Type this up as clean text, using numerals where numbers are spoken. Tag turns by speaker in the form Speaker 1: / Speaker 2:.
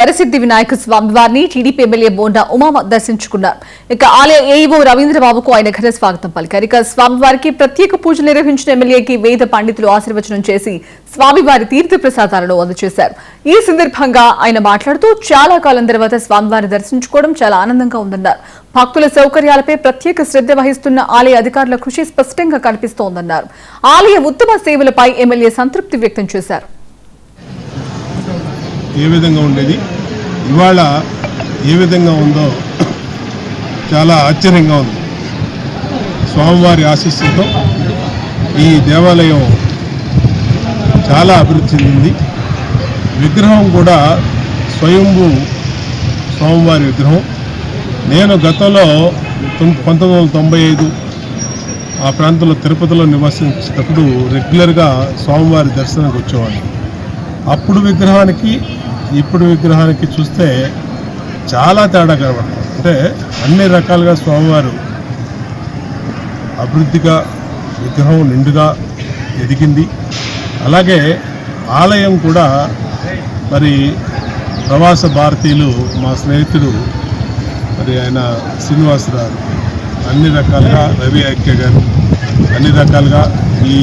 Speaker 1: వరసిద్ధి వినాయక స్వామి వారిని TDP MLA bonda Uma దర్శించుకున్నారు. ఇక ఆలయ ఏఈఓ రవీంద్రబాబుకు ఆయన ఘన స్వాగతం పలికారు. ఇక స్వామివారికి ప్రత్యేక పూజలు నిర్వహించిన ఎమ్మెల్యేకి వేద పండితులు ఆశీర్వచనం చేసి స్వామివారి తీర్థ ప్రసాదాలను అందజేశారు. ఈ సందర్భంగా ఆయన మాట్లాడుతూ చాలా కాలం తర్వాత స్వామివారిని దర్శించుకోవడం చాలా ఆనందంగా ఉందన్నారు. భక్తుల సౌకర్యాలపై ప్రత్యేక శ్రద్ధ వహిస్తున్న ఆలయ అధికారుల కృషి స్పష్టంగా కనిపిస్తోందన్నారు. ఆలయ ఉత్తమ సేవలపై ఎమ్మెల్యే సంతృప్తి వ్యక్తం చేశారు.
Speaker 2: ఏ విధంగా ఉండేది ఇవాళ ఏ విధంగా ఉందో చాలా ఆశ్చర్యంగా ఉంది. స్వామివారి ఆశీస్సులతో ఈ దేవాలయం చాలా అభివృద్ధి చెందింది. విగ్రహం కూడా స్వయంభూ స్వామివారి విగ్రహం. నేను గతంలో 1995 ఆ ప్రాంతంలో తిరుపతిలో నివసించేటప్పుడు రెగ్యులర్గా స్వామివారి దర్శనానికి వచ్చేవాడిని. అప్పుడు విగ్రహానికి ఇప్పుడు విగ్రహానికి చూస్తే చాలా తేడా కనబడుతుంది. అంటే అన్ని రకాలుగా స్వామివారు అభివృద్ధిగా విగ్రహం నిండుగా ఎదిగింది. అలాగే ఆలయం కూడా మరి ప్రవాస భారతీయులు మా స్నేహితుడు మరి ఆయన శ్రీనివాసరావు అన్ని రకాలుగా రవి ఐక్య గారు అన్ని రకాలుగా ఈ